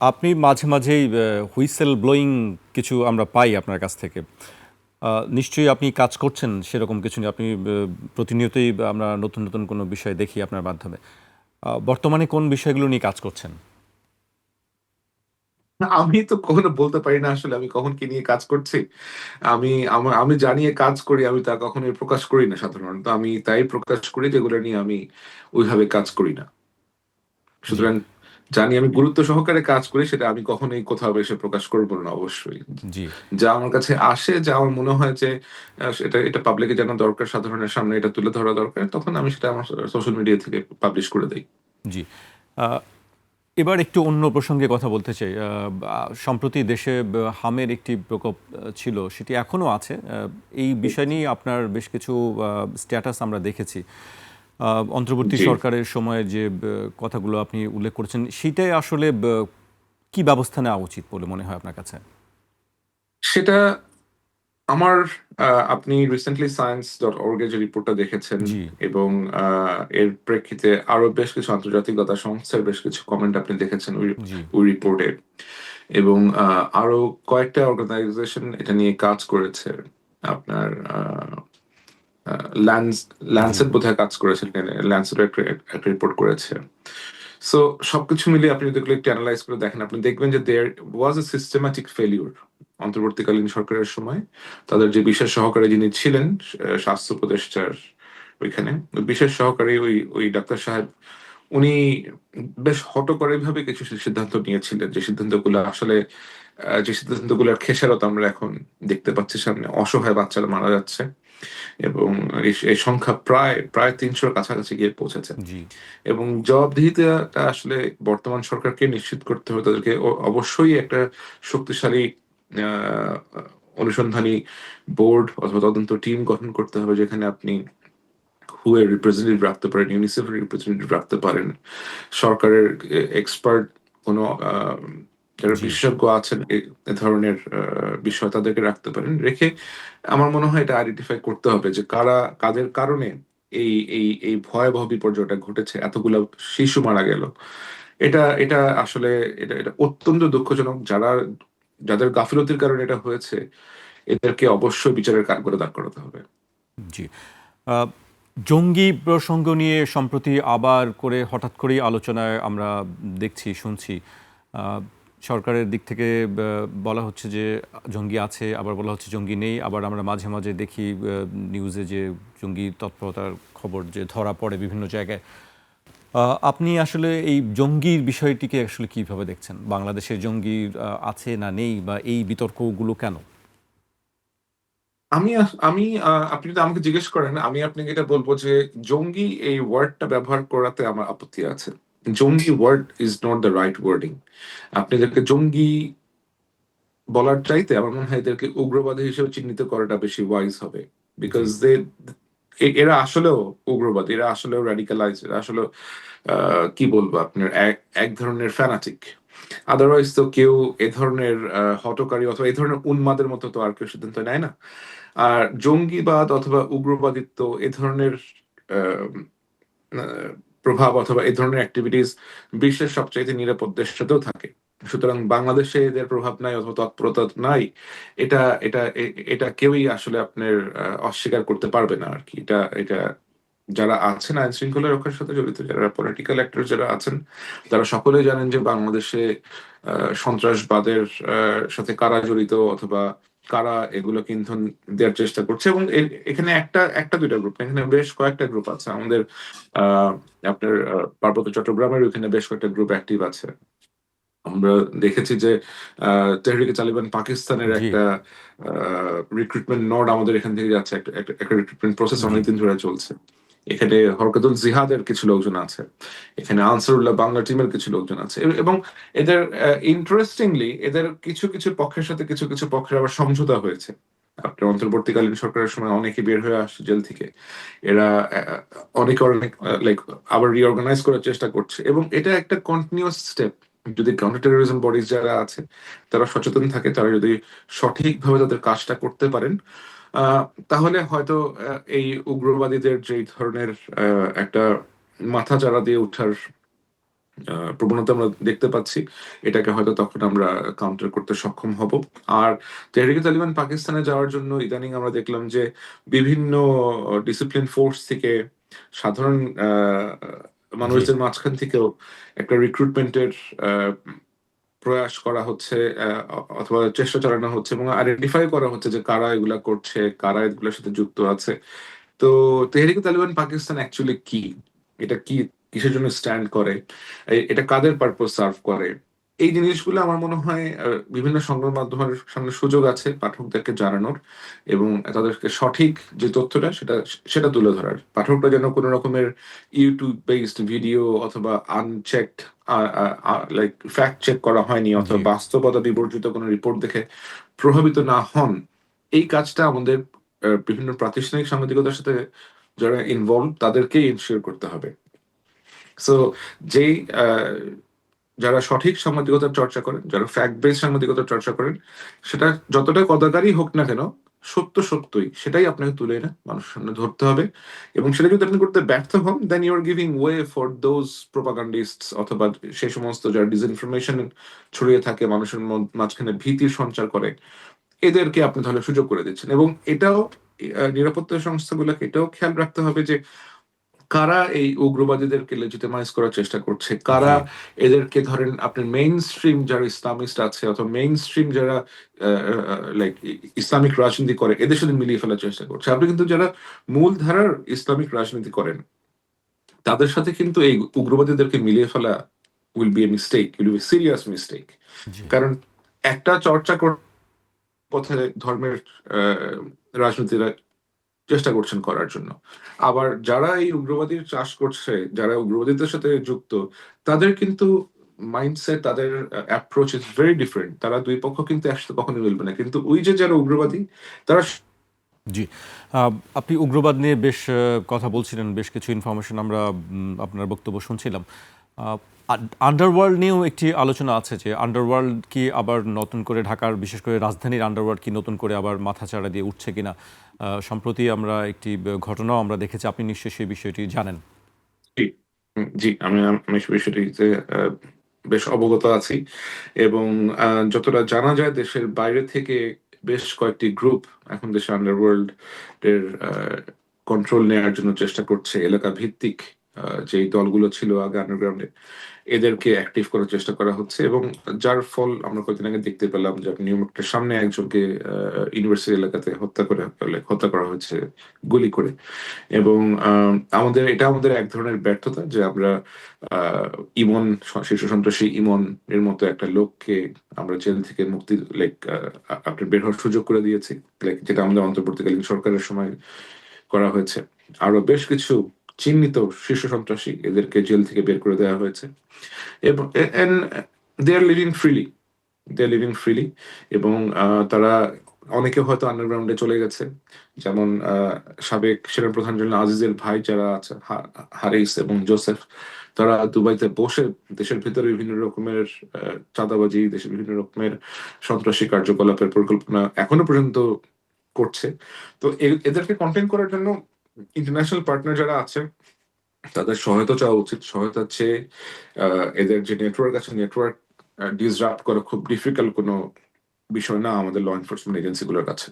আপনি মাঝে মাঝেই হুইসেল ব্লোয়িং কিছু আমরা পাই আপনার কাছ থেকে। নিশ্চয়ই আপনি কাজ করছেন সেরকম কিছু নিয়ে। আপনি প্রতিনিয়তই আমরা নতুন নতুন কোনো বিষয় দেখি আপনার মাধ্যমে। বর্তমানে কোন বিষয়গুলো নিয়ে কাজ করছেন? না, আমি তো কখনো বলতে পারি না আসলে আমি কখন কি নিয়ে কাজ করছি। আমি যা নিয়ে কাজ করি আমি তা কখনোই প্রকাশ করি না সাধারণত। আমি তাই প্রকাশ করি যেগুলো নিয়ে আমি ওইভাবে কাজ করি না। জি, সুতরাং যা নিয়ে আমি গুরুত্ব সহকারে কাজ করি সেটা আমি কখনোই কোথাও এসে প্রকাশ করব না অবশ্যই। জি, যা আমার কাছে আসে, যা আমার মনে হয় যে এটা পাবলিকে জানা দরকার, সাধারণের সামনে এটা তুলে ধরা দরকার, তখন আমি সেটা আমার সোশ্যাল মিডিয়া থেকে পাবলিশ করে দেই। জি। আ এবার একটু অন্য প্রসঙ্গে কথা বলতে চাই। সম্প্রতি দেশে হামের একটি প্রকোপ ছিল, সেটি এখনো আছে। এই বিষয় নিয়ে আপনার বেশ কিছু স্ট্যাটাস আমরা দেখেছি। অন্তর্বর্তী জি। সরকারের সময়ে যে কথাগুলো আপনি উল্লেখ করেছেন, সেটাই আসলে কি ব্যবস্থা নেওয়া উচিত বলে মনে হয় আপনার কাছে? সেটা আমার আপনি রিসেন্টলি science.org এর যে রিপোর্টটা দেখেছেন জি, এবং এর প্রেক্ষিতে আরো বেশ কিছু আন্তর্জাতিকতা সংস্থার বেশ কিছু কমেন্ট আপনি দেখেছেন জি, ওই রিপোর্টে। এবং আরো কয়েকটা অর্গানাইজেশন এটা নিয়ে কাজ করেছে। আপনার ল্যান্স জি, ল্যান্সেট বোধহয় কাজ করেছে, ল্যান্সেট একটা রিপোর্ট করেছে। সো সবকিছু মিলিয়ে আপনি যদি এগুলো একটু এনালাইজ করে দেখেন, আপনি দেখবেন যে দেয়ার ওয়াজ এ সিস্টেম্যাটিক ফেলিউর অন্তর্বর্তীকালীন সরকারের সময়। তাদের যে বিশেষ সহকারী যিনি ছিলেন, স্বাস্থ্য উপদেষ্টার ওইখানে বিশেষ সহকারী ওই ডাক্তার সাহেব, উনি বেশ হঠকারীভাবে কিছু সিদ্ধান্ত নিয়েছিলেন, যে সিদ্ধান্তগুলো আসলে যে সিদ্ধান্তগুলোর খেসারত আমরা এখন দেখতে পাচ্ছি সামনে। অসহায় বাচ্চারা মারা যাচ্ছে এবং এই সংখ্যা প্রায় প্রায় ৩০০-র কাছাকাছি গিয়ে পৌঁছেছে। জি, এবং জবাবদিহিতাটা আসলে বর্তমান সরকারকে নিশ্চিত করতে হবে। তাদেরকে অবশ্যই একটা শক্তিশালী আ অনুসন্ধানী বোর্ড অথবা তদন্ত টিম গঠন করতে হবে, যেখানে আপনি WHO এর রিপ্রেজেন্টেটিভ রাখতে পারেন, ইউনিসেফ এর রিপ্রেজেন্টেটিভ রাখতে পারেন। সরকারের এক্সপার্ট কোনো যারা জি, বিশেষজ্ঞ আছেন এ ধরনের বিষয় তাদেরকে রাখতে পারেন। রেখে আমার মনে হয় এটা আইডেন্টিফাই করতে হবে যে কাদের কারণে এই ভয়াবহ বিপর্যয়টা ঘটেছে। এতগুলা শিশু মারা গেল। এটা এটা আসলে এটা অত্যন্ত দুঃখজনক। যাদের গাফিলতির কারণে এটা হয়েছে, এদেরকে অবশ্যই বিচারের কাঠগড়ায় দাঁড় করাতে হবে। জি। আ জঙ্গি প্রসঙ্গ নিয়ে সম্প্রতি আবার করে হঠাৎ করেই আলোচনায় আমরা দেখছি, শুনছি। আ সরকারের দিক থেকে বলা হচ্ছে যে জঙ্গি আছে, আবার বলা হচ্ছে জঙ্গি নেই। আবার আমরা মাঝে মাঝে দেখি নিউজে যে জঙ্গি তৎপরতার খবর যে ধরা পড়ে বিভিন্ন জায়গায়। আ আপনি আসলে এই জঙ্গির বিষয়টিকে আসলে কিভাবে দেখছেন? বাংলাদেশে জঙ্গি আছে না নেই, বা এই বিতর্কগুলো কেন? আমি আপনি যদি আমাকে জিজ্ঞেস করেন, আমি আপনাকে এটা বলব যে জঙ্গি এই ওয়ার্ডটা ব্যবহার করাতে আমার আপত্তি আছে। জঙ্গি word is not the right wording. আপনি এদেরকে জঙ্গি বলার চাইতে আমার মনে হয় এদেরকে উগ্রবাদী হিসেবে চিহ্নিত করাটা বেশি ওয়াইজ হবে। জি, বিকজ এরা আসলেও উগ্রবাদী, এরা আসলেও radicalized, এরা আসলেও কি বলবো আপনার এক ধরনের ফ্যানাটিক। আদারওয়াইজ তো কেউ এ ধরনের হঠকারী অথবা এ ধরনের উন্মাদের মতো তো আর কেউ সিদ্ধান্ত নেয় না। আর জঙ্গিবাদ অথবা উগ্রবাদিত্ব এ ধরনের আম আ প্রভাব অথবা এ ধরনের এক্টিভিটিস বিশ্বের সবচাইতে নিরাপদ দেশটাতেও থাকে। সুতরাং বাংলাদেশে এদের প্রভাব নাই অথবা তৎপরতা নাই। এটা এটা এ এটা কেউই আসলে আপনার অস্বীকার করতে পারবে না আরকি। এটা যারা আছেন আইন শৃঙ্খলা রক্ষার সাথে জড়িত, যারা পলিটিক্যাল অ্যাক্টর যারা আছেন, তারা সকলেই জানেন যে বাংলাদেশে আ সন্ত্রাসবাদের সাথে কারা জড়িত অথবা কারা এগুলোকে ইন্ধন দেওয়ার চেষ্টা করছে। এবং এখানে একটা ২ টা গ্রুপ না, এখানে বেশ কয়েকটা গ্রুপ আছে। আমাদের আ আপনার পার্বত্য চট্টগ্রামের ওইখানে বেশ কয়েকটা গ্রুপ অ্যাক্টিভ আছে। আমরা দেখেছি যে আ তেহরিকে তালিবান পাকিস্তানের জি, একটা আ রিক্রুটমেন্ট নোড আমাদের এখান থেকে যাচ্ছে। একটা রিক্রুটমেন্ট প্রসেস জি, অনেকদিন ধরে চলছে। এখানে হরকতুল জিহাদের কিছু লোকজন আছে। এখানে আনসারুল্লাহ বাংলা টিমের কিছু লোকজন আছে। এবং এদের ইন্টারেস্টিংলি এদের কিছু পক্ষের সাথে কিছু পক্ষের আবার সমঝোতা হয়েছে। আপনার অন্তর্বর্তীকালীন সরকারের সময় অনেকে বের হয়ে আসছে জেল থেকে। এরা অনেকে অনেক লাইক আবার রিঅর্গানাইজ করার চেষ্টা করছে। এবং এটা একটা কন্টিনিউয়াস স্টেপ। যদি কাউন্টার টেরোরিজম বডিজ যারা আছে তারা সচেতন থাকে, তারা যদি সঠিকভাবে তাদের কাজটা করতে পারেন, আ তাহলে হয়তো এই উগ্রবাদীদের যেই ধরনের একটা মাথাচাড়া দিয়ে উঠার প্রবণতা আমরা দেখতে পাচ্ছি, এটাকে হয়তো তখন আমরা কাউন্টার করতে সক্ষম হব। আর তেহরিকে তালিবান পাকিস্তানে যাওয়ার জন্য ইদানিং আমরা দেখলাম যে বিভিন্ন ডিসিপ্লিন ফোর্স থেকে সাধারণ জি, মানুষদের মাঝখান থেকেও একটা রিক্রুটমেন্টের প্রয়াস করা হচ্ছে, অথবা চেষ্টা চালানো হচ্ছে এবং আইডেন্টিফাই করা হচ্ছে যে কারা এগুলা করছে, কারা এগুলোর সাথে যুক্ত আছে। তো তেহরিকে তালিবান পাকিস্তান অ্যাকচুয়ালি কি, এটা কি, কিসের জন্য স্ট্যান্ড করে, এটা কাদের পারপোজ সার্ভ করে, এই জিনিসগুলো আমার মনে হয় বিভিন্ন সংবাদ মাধ্যমের সামনে সুযোগ আছে পাঠকদেরকে জানানোর এবং তাদেরকে সঠিক যে তথ্যটা সেটা সেটা তুলে ধরার। পাঠকরা যেন কোনো রকমের ইউটিউব বেসড ভিডিও অথবা আনচেকড, লাইক ফ্যাক্ট চেক করা হয়নি জি, অথবা বাস্তবতা বিবর্জিত কোনো রিপোর্ট দেখে প্রভাবিত না হন, এই কাজটা আমাদের বিভিন্ন প্রাতিষ্ঠানিক সাংবাদিকতার সাথে যারা ইনভলভ তাদেরকেই ইনশিওর করতে হবে। সো যেই যারা সঠিক সাংবাদিকতার চর্চা করেন, যারা ফ্যাক্ট বেস সাংবাদিকতার চর্চা করেন, সেটা যতটা কদাকারই হোক না কেন, সত্য সত্যই সেটাই আপনাকে তুলে এনে মানুষের সামনে ধরতে হবে। এবং সেটা যদি আপনি করতে ব্যর্থ হন, then you are giving way for those propagandist অথবা সেই সমস্ত যারা ডিসইনফরমেশন ছড়িয়ে থাকে, মানুষের মাঝখানে ভীতির সঞ্চার করে, এদেরকে আপনি তাহলে সুযোগ করে দিচ্ছেন। এবং এটাও নিরাপত্তা সংস্থাগুলোকে এটাও খেয়াল রাখতে হবে যে কারা এই উগ্রবাদীদেরকে লেজিটিমাইজ করার চেষ্টা করছে, জি, কারা এদেরকে ধরেন আপনার মেইন স্ট্রিম যারা ইসলামিস্ট আছে অথবা মেইন স্ট্রিম যারা লাইক ইসলামিক রাজনীতি করে এদের সাথে মিলিয়ে ফেলার চেষ্টা করছে। আপনি কিন্তু যারা মূল ধারার ইসলামিক রাজনীতি করেন তাদের সাথে কিন্তু এই উগ্রবাদীদেরকে মিলিয়ে ফেলা will be a mistake, will be serious mistake. জি। কারণ একটা চর্চা পথে ধর্মের রাজনীতিরা চেষ্টা করছেন করার জন্য, আবার যারা এই উগ্রবাদীর চাষ করছে, যারা উগ্রবাদীদের সাথে যুক্ত, তাদের কিন্তু মাইন্ডসেট, তাদের অ্যাপ্রোচ ইজ ভেরি ডিফারেন্ট। তারা দুই পক্ষ কিন্তু একসাথে কখনোই মিলবে না, কিন্তু ওই যে যারা উগ্রবাদী তারা জি। আ আপনি উগ্রবাদ নিয়ে বেশ কথা বলছিলেন। বেশ কিছু ইনফরমেশন আমরা আপনার বক্তব্য শুনছিলাম। আ আন্ডারওয়ার্ল্ড নিয়েও একটি আলোচনা আছে যে আন্ডারওয়ার্ল্ড কি আবার নতুন করে ঢাকার বিশেষ করে রাজধানীর আন্ডারওয়ার্ল্ড কি নতুন করে আবার মাথাচাড়া দিয়ে উঠছে কিনা? সম্প্রতি আমরা একটি ঘটনাও আমরা দেখেছি। আপনি নিশ্চয়ই সেই বিষয়টি জানেন। জি, জি, আমি সে বিষয়টিতে বেশ অবগত আছি এবং যতটা জানা যায় দেশের বাইরে থেকে বেশ কয়েকটি গ্রুপ এখন দেশের আন্ডারওয়ার্ল্ড এর কন্ট্রোল নেয়ার জন্য চেষ্টা করছে। এলাকা ভিত্তিক যেই দলগুলো ছিল আগে আন্ডারগ্রাউন্ডে এদেরকে অ্যাক্টিভ করার চেষ্টা করা হচ্ছে এবং যার ফল আমরা কয়েকদিন আগে দেখতে পেলাম যে নিউ ইয়র্কের সামনে একজনকে ইউনিভার্সিটি এলাকাতে হত্যা করা হয়েছে গুলি করে। এবং আমাদের এক ধরনের ব্যর্থতা যে আমরা আহ, ইমন শীর্ষ সন্ত্রাসী ইমন এর মতো একটা লোককে আমরা জেল থেকে মুক্তি, লাইক আপনার বের হওয়ার সুযোগ করে দিয়েছি, লাইক যেটা আমাদের অন্তর্বর্তীকালীন সরকারের সময় করা হয়েছে। আরো বেশ কিছু চিহ্নিত শীর্ষ সন্ত্রাসী এদেরকে জেল থেকে বের করে দেওয়া হয়েছে এবং দে আর লিভিং ফ্রিলি, দে লিভিং ফ্রিলি। এবং তারা অনেকে হয়তো আন্ডারগ্রাউন্ডে চলে গেছে, যেমন সাবেক সেনাপ্রধান জেনারেল আজিজের ভাই যারা আছে, হারিস এবং জোসেফ, তারা দুবাইতে বসে দেশের ভিতরে বিভিন্ন রকমের চাঁদাবাজি, দেশের বিভিন্ন রকমের সন্ত্রাসী কার্যকলাপের পরিকল্পনা এখনো পর্যন্ত করছে। তো এদেরকে কন্টেন করার জন্য ইন্টারন্যাশনাল পার্টনার যারা আছে তাদের সহায়তা চাওয়া উচিত। সহায়তা চেয়ে এদের যে নেটওয়ার্ক আছে, নেটওয়ার্ক ডিসরাপ্ট করা খুব ডিফিকাল্ট কোনো বিষয় না আমাদের ল এনফোর্সমেন্ট এজেন্সি গুলোর কাছে।